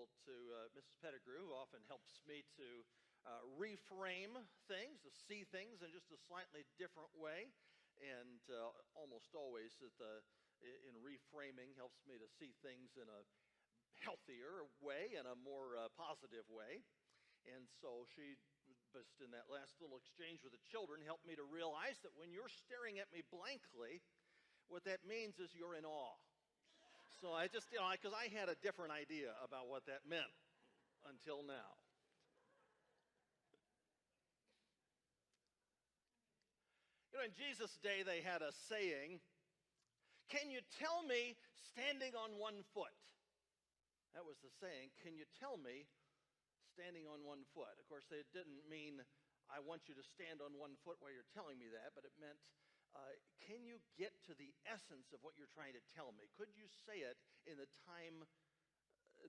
grateful to Mrs. Pettigrew, who often helps me to reframe things, to see things in just a slightly different way, and almost always in reframing helps me to see things in a healthier way and a more positive way. And so she, just in that last little exchange with the children, helped me to realize that when you're staring at me blankly, what that means is you're in awe. So I just, because I had a different idea about what that meant until now. In Jesus' day, they had a saying, "Can you tell me standing on one foot?" That was the saying, "Can you tell me standing on one foot?" Of course, they didn't mean, "I want you to stand on one foot while you're telling me that," but it meant, can you get to the essence of what you're trying to tell me? Could you say it in the time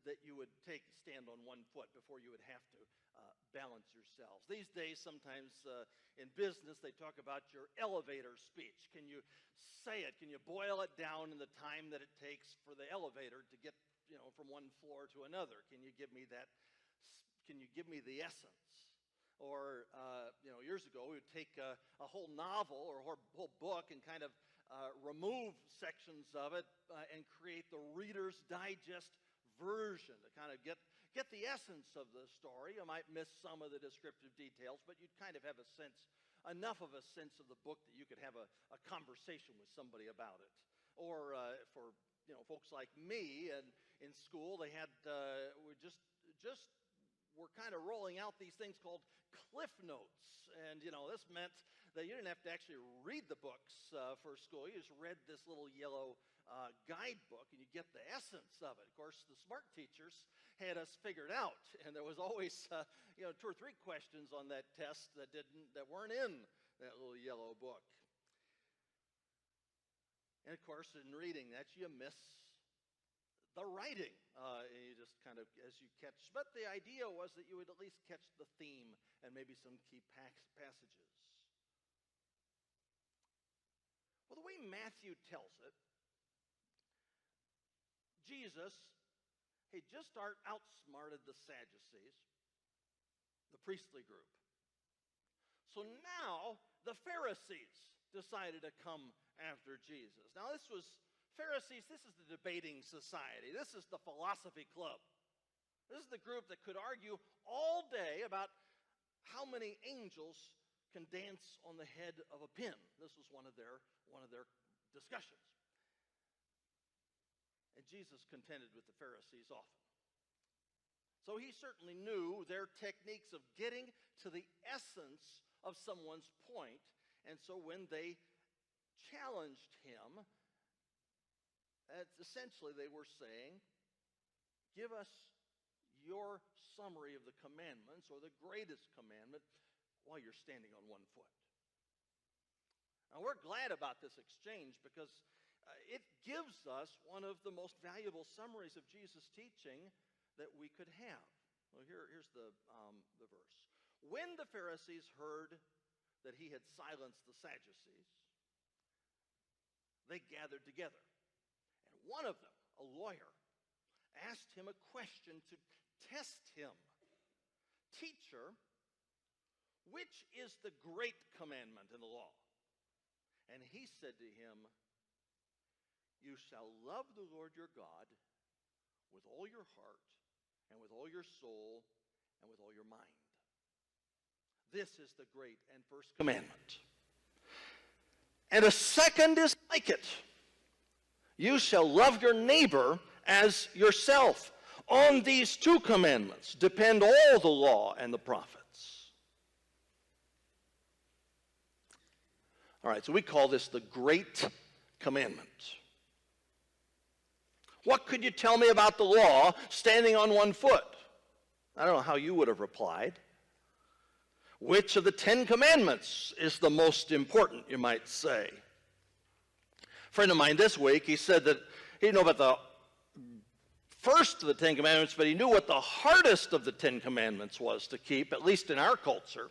that you would stand on one foot before you would have to balance yourselves? These days, sometimes in business, they talk about your elevator speech. Can you say it? Can you boil it down in the time that it takes for the elevator to get, from one floor to another? Can you give me that? Can you give me the essence? Or, years ago, we would take a whole novel or a whole book and kind of remove sections of it and create the Reader's Digest version to kind of get the essence of the story. You might miss some of the descriptive details, but you'd kind of have enough of a sense of the book that you could have a conversation with somebody about it. Or for folks like me and in school, they had we just we're kind of rolling out these things called Cliff Notes. And, this meant that you didn't have to actually read the books for school. You just read this little yellow guidebook, and you get the essence of it. Of course, the smart teachers had us figured out, and there was always, 2 or 3 questions on that test that weren't in that little yellow book. And, of course, in reading that, you miss the writing, and you just kind of, as you catch, but the idea was that you would at least catch the theme and maybe some key passages. Well, the way Matthew tells it, Jesus, he just outsmarted the Sadducees, the priestly group. So now the Pharisees decided to come after Jesus. Now Pharisees, this is the debating society. This is the philosophy club. This is the group that could argue all day about how many angels can dance on the head of a pin. This was one of their discussions. And Jesus contended with the Pharisees often. So he certainly knew their techniques of getting to the essence of someone's point. And so when they challenged him, essentially they were saying, give us your summary of the commandments or the greatest commandment while you're standing on one foot. Now we're glad about this exchange because it gives us one of the most valuable summaries of Jesus' teaching that we could have. Well, here's the verse. When the Pharisees heard that he had silenced the Sadducees, they gathered together. And one of them, a lawyer, asked him a question to test him. Teacher, which is the great commandment in the law? And he said to him, you shall love the Lord your God with all your heart and with all your soul and with all your mind. This is the great and first commandment. And a second is like it. You shall love your neighbor as yourself. On these 2 commandments depend all the law and the prophets. All right, so we call this the great commandment. What could you tell me about the law standing on one foot? I don't know how you would have replied. Which of the 10 commandments is the most important, you might say? A friend of mine this week, he said that he didn't know about the first of the 10 commandments, but he knew what the hardest of the 10 commandments was to keep, at least in our culture.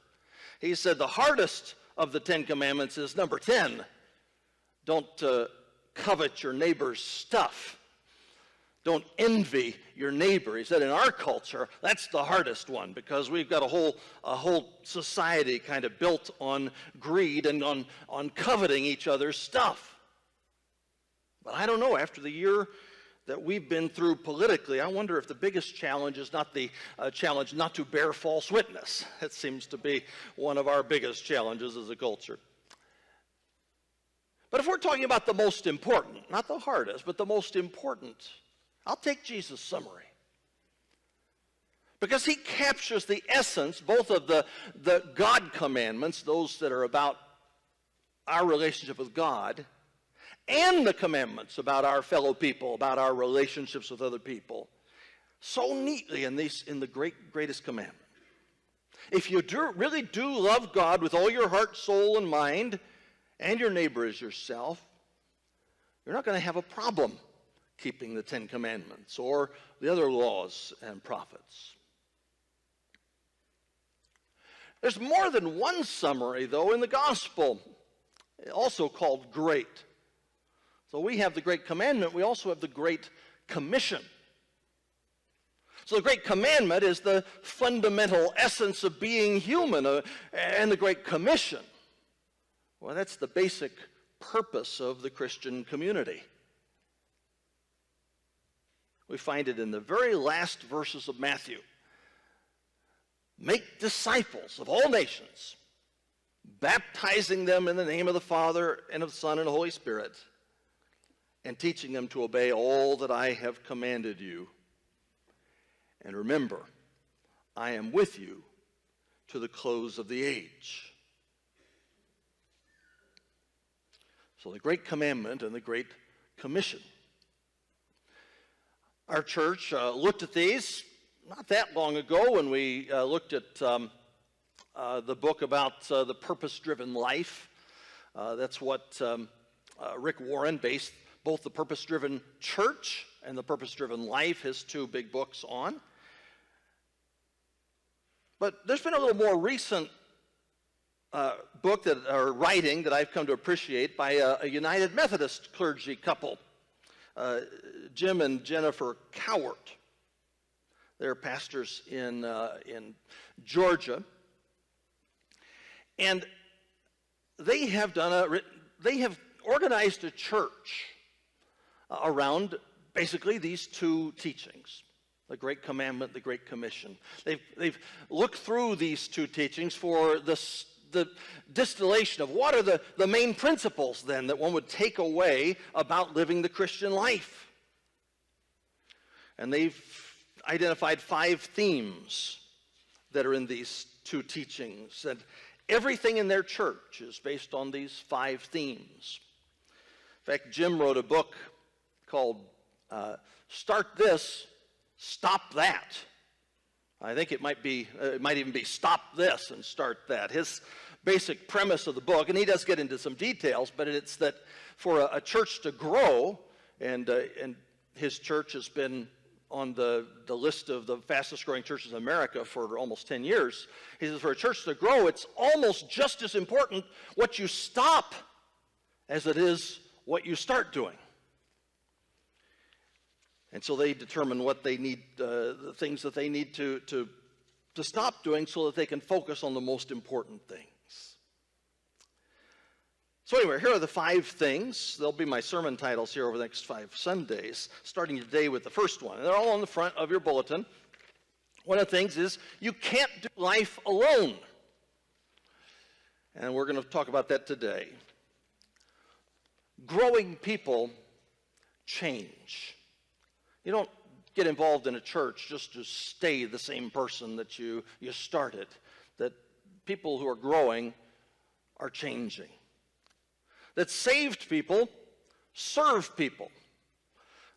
He said the hardest of the 10 commandments is number 10. Don't covet your neighbor's stuff. don't envy your neighbor. He said in our culture, that's the hardest one because we've got a whole society kind of built on greed and on coveting each other's stuff. But I don't know, after the year that we've been through politically, I wonder if the biggest challenge is not the challenge not to bear false witness. That seems to be one of our biggest challenges as a culture. But if we're talking about the most important, not the hardest, but the most important, I'll take Jesus' summary. Because he captures the essence both of the God commandments, those that are about our relationship with God, and the commandments about our fellow people, about our relationships with other people, so neatly in the greatest commandment. If you really do love God with all your heart, soul, and mind, and your neighbor as yourself, you're not going to have a problem keeping the Ten Commandments or the other laws and prophets. There's more than one summary, though, in the gospel, also called great. So we have the Great Commandment, we also have the Great Commission. So the Great Commandment is the fundamental essence of being human, and the Great Commission, well, that's the basic purpose of the Christian community. We find it in the very last verses of Matthew. Make disciples of all nations, baptizing them in the name of the Father and of the Son and the Holy Spirit, and teaching them to obey all that I have commanded you. And remember, I am with you to the close of the age. So the Great Commandment and the Great Commission. Our church looked at these not that long ago when we looked at the book about the purpose-driven life. That's what Rick Warren based both the Purpose-Driven Church and the Purpose-Driven Life, his two big books, on. But there's been a little more recent book or writing that I've come to appreciate by a United Methodist clergy couple, Jim and Jennifer Cowart. They're pastors in Georgia, and they have organized a church around basically these two teachings, the Great Commandment, the Great Commission. They've looked through these two teachings for the distillation of what are the main principles then that one would take away about living the Christian life. And they've identified 5 themes that are in these two teachings, and everything in their church is based on these 5 themes. In fact, Jim wrote a book called Start This, Stop That. I think it might even be Stop This and Start That. His basic premise of the book, and he does get into some details, but it's that for a church to grow, and his church has been on the list of the fastest growing churches in America for almost 10 years. He says for a church to grow, it's almost just as important what you stop as it is what you start doing. And so they determine what they need, the things that they need to stop doing so that they can focus on the most important things. So anyway, here are the 5 things. They'll be my sermon titles here over the next 5 Sundays, starting today with the first one. And they're all on the front of your bulletin. One of the things is you can't do life alone. And we're going to talk about that today. Growing people change. You don't get involved in a church just to stay the same person that you started. That people who are growing are changing. That saved people serve people.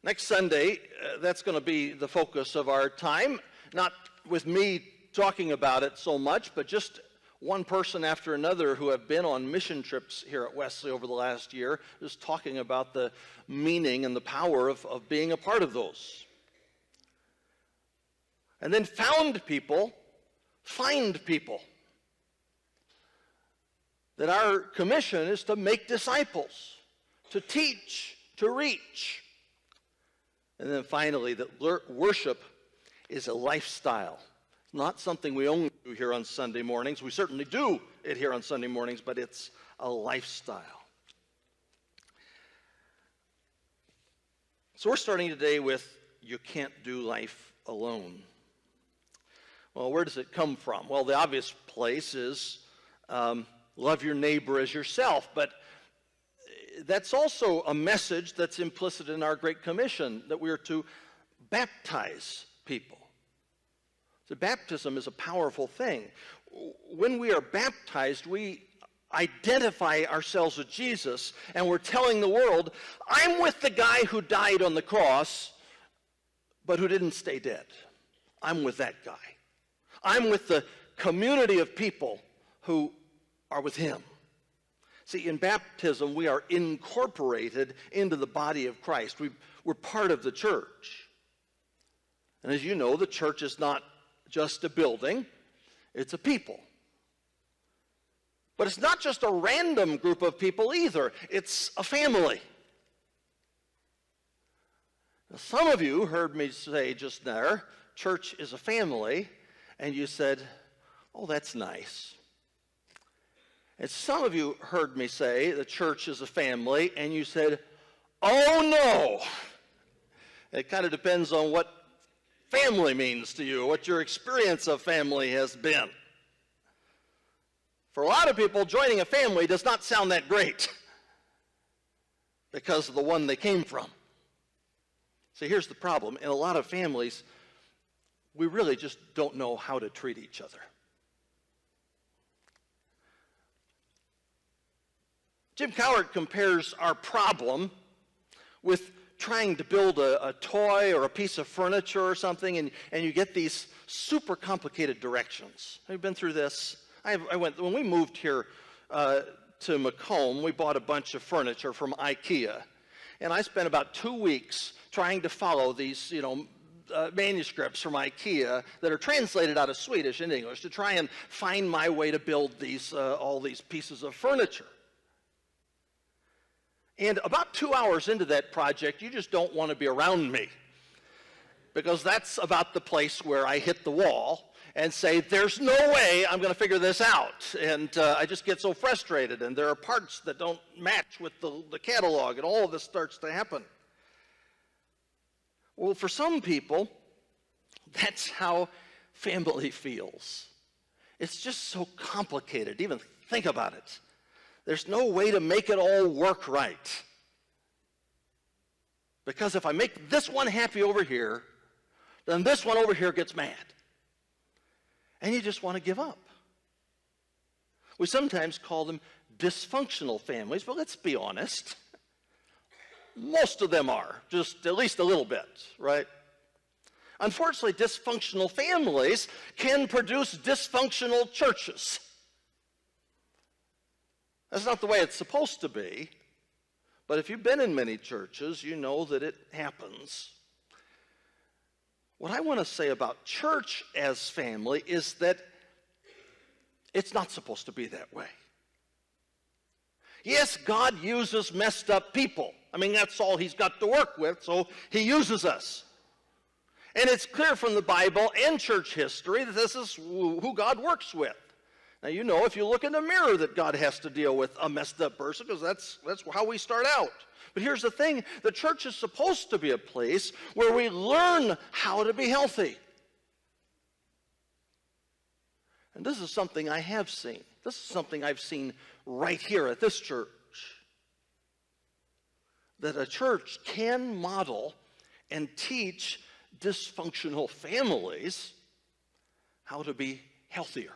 Next Sunday, that's going to be the focus of our time. Not with me talking about it so much, but just one person after another who have been on mission trips here at Wesley over the last year, just talking about the meaning and the power of being a part of those. And then found people, find people. That our commission is to make disciples, to teach, to reach. And then finally, that worship is a lifestyle. It's not something we only do here on Sunday mornings. We certainly do it here on Sunday mornings, but it's a lifestyle. So we're starting today with, you can't do life alone. Well, where does it come from? Well, the obvious place is love your neighbor as yourself, but that's also a message that's implicit in our Great Commission, that we are to baptize people. So baptism is a powerful thing. When we are baptized, we identify ourselves with Jesus, and we're telling the world, I'm with the guy who died on the cross, but who didn't stay dead. I'm with that guy. I'm with the community of people who are with him. See, in baptism, we are incorporated into the body of Christ. We're part of the church. And as you know, the church is not just a building, it's a people. But it's not just a random group of people either. It's a family. Now, some of you heard me say just there, church is a family, and you said, oh, that's nice. And some of you heard me say the church is a family, and you said, oh, no. It kind of depends on what family means to you, what your experience of family has been. For a lot of people, joining a family does not sound that great because of the one they came from. See, here's the problem. In a lot of families, we really just don't know how to treat each other. Jim Cowart compares our problem with trying to build a toy or a piece of furniture or something, and you get these super complicated directions. Have you been through this? When we moved here to Macomb, we bought a bunch of furniture from IKEA, and I spent about 2 weeks trying to follow these, manuscripts from IKEA that are translated out of Swedish into English to try and find my way to build these all these pieces of furniture. And about 2 hours into that project, you just don't want to be around me, because that's about the place where I hit the wall and say, there's no way I'm going to figure this out. And I just get so frustrated, and there are parts that don't match with the catalog, and all of this starts to happen. Well, for some people, that's how family feels. It's just so complicated. Even think about it. There's no way to make it all work right. Because if I make this one happy over here, then this one over here gets mad. And you just want to give up. We sometimes call them dysfunctional families, but let's be honest. Most of them are, just at least a little bit, right? Unfortunately, dysfunctional families can produce dysfunctional churches. That's not the way it's supposed to be, but if you've been in many churches, you know that it happens. What I want to say about church as family is that it's not supposed to be that way. Yes, God uses messed up people. I mean, that's all he's got to work with, so he uses us. And it's clear from the Bible and church history that this is who God works with. Now, you know, if you look in the mirror, that God has to deal with a messed up person, because that's how we start out. But here's the thing. The church is supposed to be a place where we learn how to be healthy. And this is something I have seen. This is something I've seen right here at this church. That a church can model and teach dysfunctional families how to be healthier.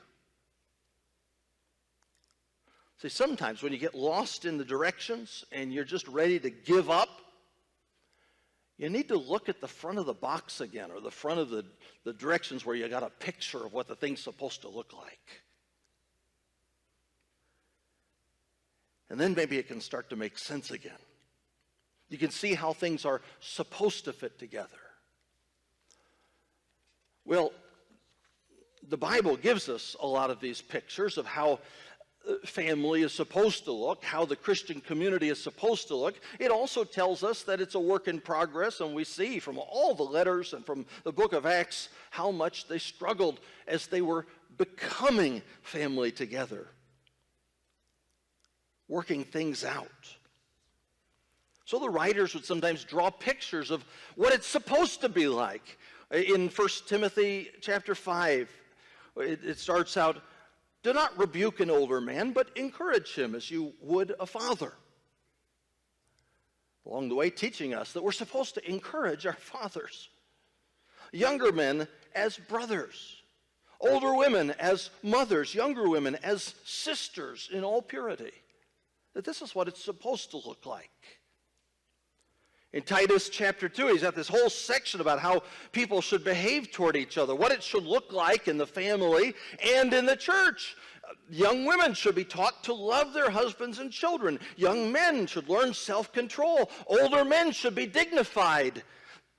See, sometimes when you get lost in the directions and you're just ready to give up, you need to look at the front of the box again, or the front of the directions where you got a picture of what the thing's supposed to look like. And then maybe it can start to make sense again. You can see how things are supposed to fit together. Well, the Bible gives us a lot of these pictures of how family is supposed to look, how the Christian community is supposed to look, it also tells us that it's a work in progress, and we see from all the letters and from the book of Acts how much they struggled as they were becoming family together, working things out. So the writers would sometimes draw pictures of what it's supposed to be like. In 1 Timothy chapter 5, it starts out, "Do not rebuke an older man, but encourage him as you would a father." Along the way, teaching us that we're supposed to encourage our fathers. Younger men as brothers. Older women as mothers. Younger women as sisters in all purity. That this is what it's supposed to look like. In Titus chapter 2, he's got this whole section about how people should behave toward each other, what it should look like in the family and in the church. Young women should be taught to love their husbands and children. Young men should learn self-control. Older men should be dignified,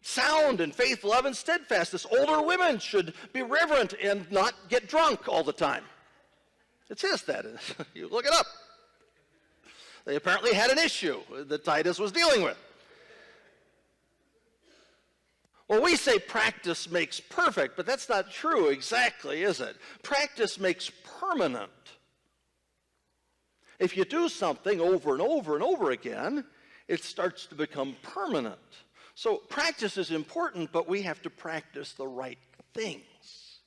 sound in faith, love, and steadfastness. Older women should be reverent and not get drunk all the time. It says that. You look it up. They apparently had an issue that Titus was dealing with. Well, we say practice makes perfect, but that's not true exactly, is it? Practice makes permanent. If you do something over and over and over again, it starts to become permanent. So practice is important, but we have to practice the right things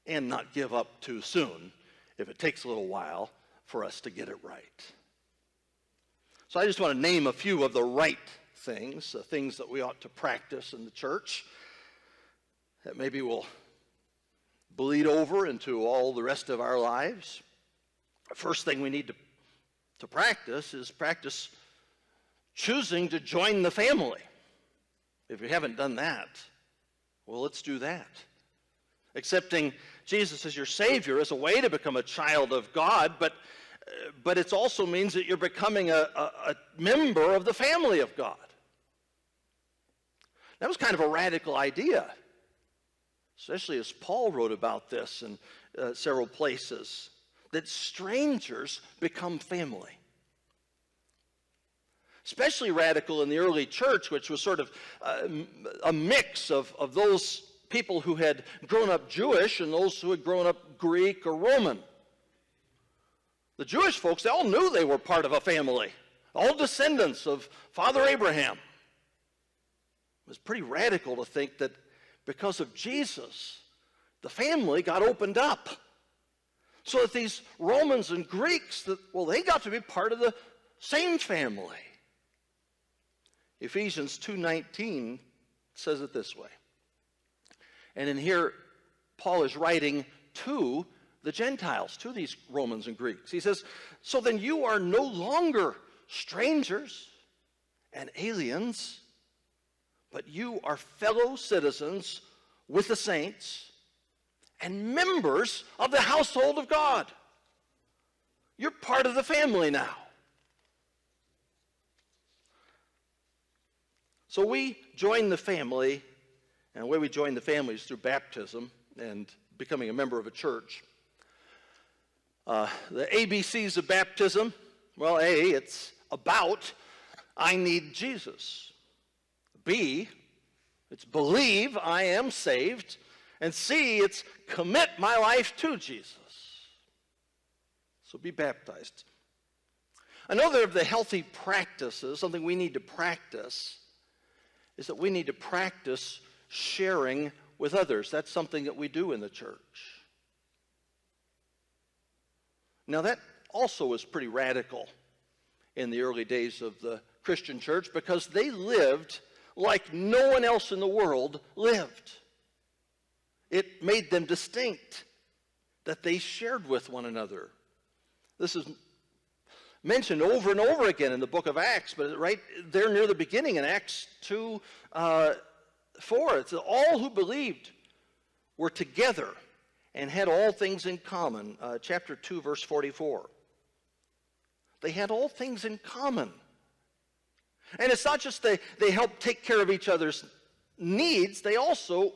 and not give up too soon if it takes a little while for us to get it right. So I just want to name a few of the right things, the things that we ought to practice in the church that maybe will bleed over into all the rest of our lives. The first thing we need to practice is practice choosing to join the family. If you haven't done that, well, let's do that. Accepting Jesus as your Savior is a way to become a child of God, but it also means that you're becoming a member of the family of God. That was kind of a radical idea, especially as Paul wrote about this in several places, that strangers become family. Especially radical in the early church, which was sort of a mix of those people who had grown up Jewish and those who had grown up Greek or Roman. The Jewish folks, they all knew they were part of a family, all descendants of Father Abraham. It was pretty radical to think that because of Jesus, the family got opened up. So that these Romans and Greeks, they got to be part of the same family. Ephesians 2:19 says it this way. And in here, Paul is writing to the Gentiles, to these Romans and Greeks. He says, "So then you are no longer strangers and aliens, but you are fellow citizens with the saints and members of the household of God." You're part of the family now. So we join the family, and the way we join the family is through baptism and becoming a member of a church. The ABCs of baptism, well, A, it's about I need Jesus. B, it's believe I am saved. And C, it's commit my life to Jesus. So be baptized. Another of the healthy practices, something we need to practice, is that we need to practice sharing with others. That's something that we do in the church. Now that also was pretty radical in the early days of the Christian church because they lived like no one else in the world lived. It made them distinct that they shared with one another. This is mentioned over and over again in the book of Acts, but right there near the beginning in Acts 2:4, it says, all who believed were together and had all things in common. Chapter 2, verse 44. They had all things in common. And it's not just they helped take care of each other's needs, they also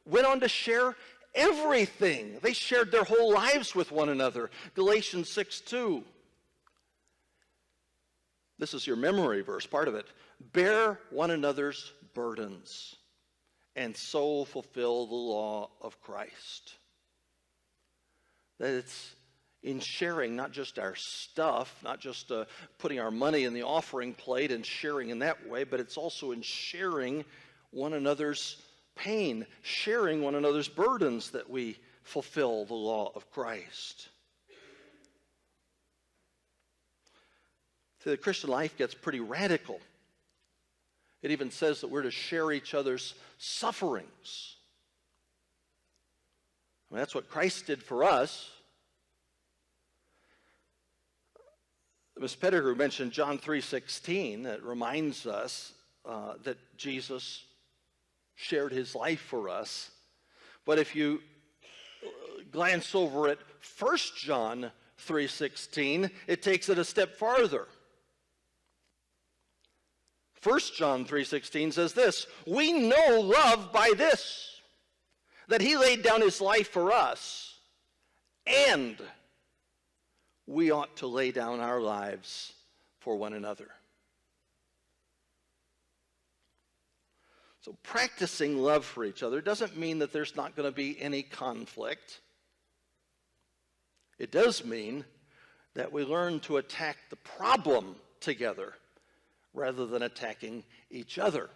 went on to share everything. They shared their whole lives with one another. Galatians 6:2. This is your memory verse, part of it. Bear one another's burdens, and so fulfill the law of Christ. That it's in sharing not just our stuff, not just putting our money in the offering plate and sharing in that way, but it's also in sharing one another's pain, sharing one another's burdens that we fulfill the law of Christ. See, the Christian life gets pretty radical. It even says that we're to share each other's sufferings. I mean, that's what Christ did for us. Ms. Pettigrew mentioned John 3:16. That reminds us that Jesus shared his life for us. But if you glance over at 1 John 3:16, it takes it a step farther. 1 John 3:16 says this, we know love by this, that he laid down his life for us, and we ought to lay down our lives for one another. So practicing love for each other doesn't mean that there's not going to be any conflict. It does mean that we learn to attack the problem together rather than attacking each other.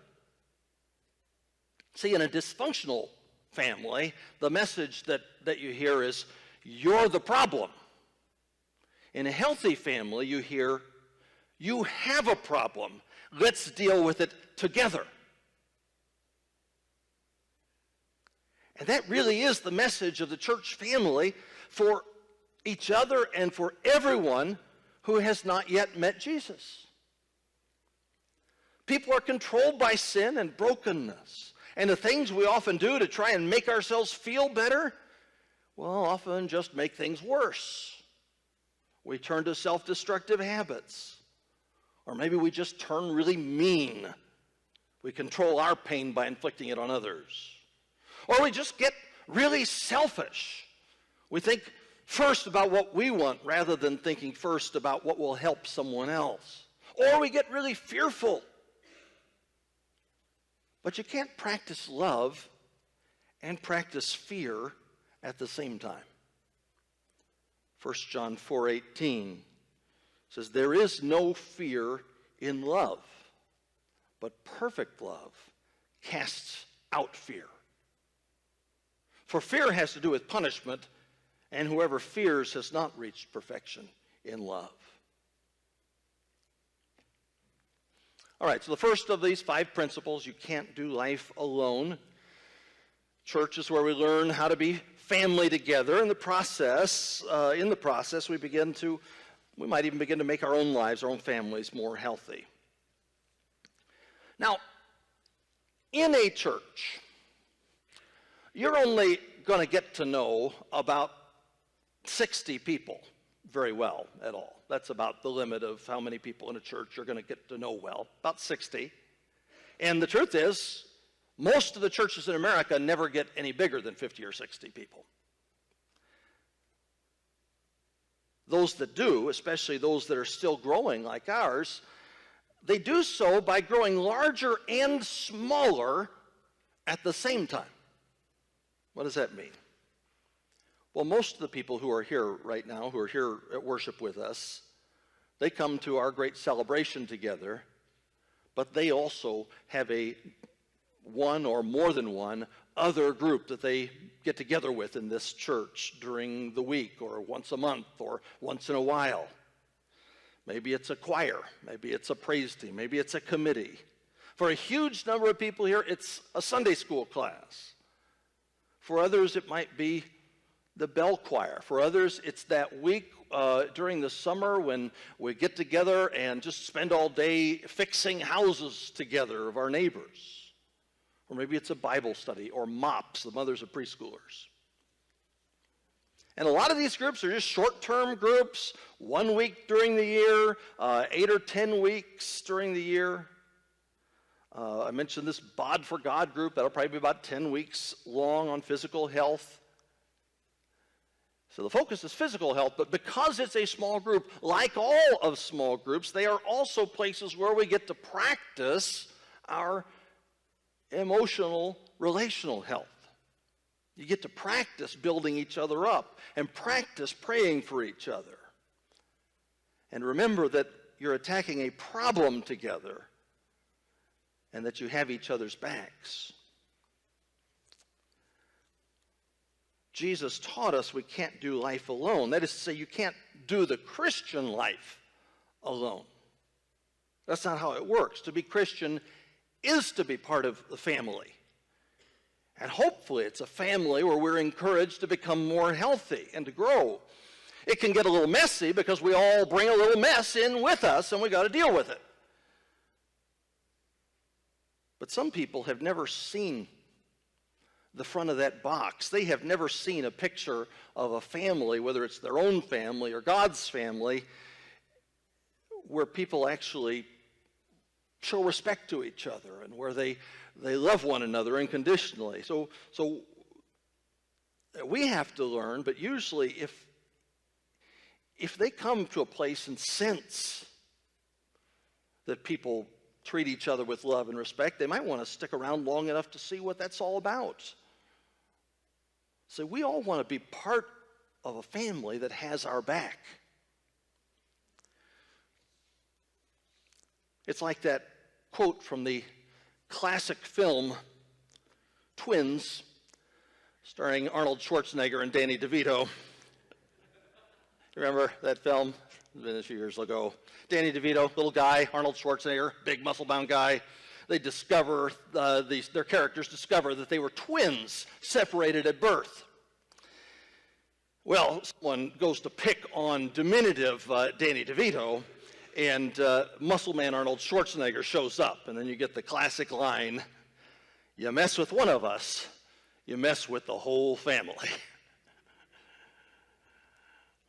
See, in a dysfunctional family, the message that you hear is, you're the problem. In a healthy family, you hear, you have a problem. Let's deal with it together. And that really is the message of the church family for each other and for everyone who has not yet met Jesus. People are controlled by sin and brokenness. And the things we often do to try and make ourselves feel better, well, often just make things worse. We turn to self-destructive habits. Or maybe we just turn really mean. We control our pain by inflicting it on others. Or we just get really selfish. We think first about what we want rather than thinking first about what will help someone else. Or we get really fearful. But you can't practice love and practice fear at the same time. 1 John 4:18 says, there is no fear in love, but perfect love casts out fear. For fear has to do with punishment, and whoever fears has not reached perfection in love. All right, so the first of these 5 principles, you can't do life alone. Church is where we learn how to be family together. In the process, we might even begin to make our own lives, our own families more healthy. Now, in a church, you're only going to get to know about 60 people very well at all. That's about the limit of how many people in a church you're going to get to know well, about 60. And the truth is, most of the churches in America never get any bigger than 50 or 60 people. Those that do, especially those that are still growing like ours, they do so by growing larger and smaller at the same time. What does that mean? Well, most of the people who are here right now, who are here at worship with us, they come to our great celebration together, but they also have one or more than one other group that they get together with in this church during the week or once a month or once in a while. Maybe it's a choir, maybe it's a praise team, maybe it's a committee. For a huge number of people here, it's a Sunday school class. For others, it might be the bell choir. For others, it's that week during the summer when we get together and just spend all day fixing houses together of our neighbors. Or maybe it's a Bible study or MOPS, the mothers of preschoolers. And a lot of these groups are just short-term groups, 1 week during the year, 8 or 10 weeks during the year. I mentioned this Bod for God group. That'll probably be about 10 weeks long on physical health. So the focus is physical health, but because it's a small group, like all of small groups, they are also places where we get to practice our emotional, relational health. You get to practice building each other up and practice praying for each other. And remember that you're attacking a problem together and that you have each other's backs. Jesus taught us we can't do life alone. That is to say, you can't do the Christian life alone. That's not how it works. To be Christian is to be part of the family. And hopefully it's a family where we're encouraged to become more healthy and to grow. It can get a little messy because we all bring a little mess in with us and we got to deal with it. But some people have never seen the front of that box. They have never seen a picture of a family, whether it's their own family or God's family, where people actually show respect to each other and where they love one another unconditionally. So we have to learn, but usually if they come to a place and sense that people treat each other with love and respect, they might want to stick around long enough to see what that's all about. So we all want to be part of a family that has our back. It's like that quote from the classic film Twins, starring Arnold Schwarzenegger and Danny DeVito. Remember that film? It's been a few years ago. Danny DeVito, little guy, Arnold Schwarzenegger, big muscle-bound guy. They discover, their characters discover that they were twins separated at birth. Well, someone goes to pick on diminutive Danny DeVito, and muscle man Arnold Schwarzenegger shows up, and then you get the classic line, "You mess with one of us, you mess with the whole family."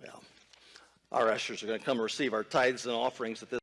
Well, our ushers are going to come receive our tithes and offerings at this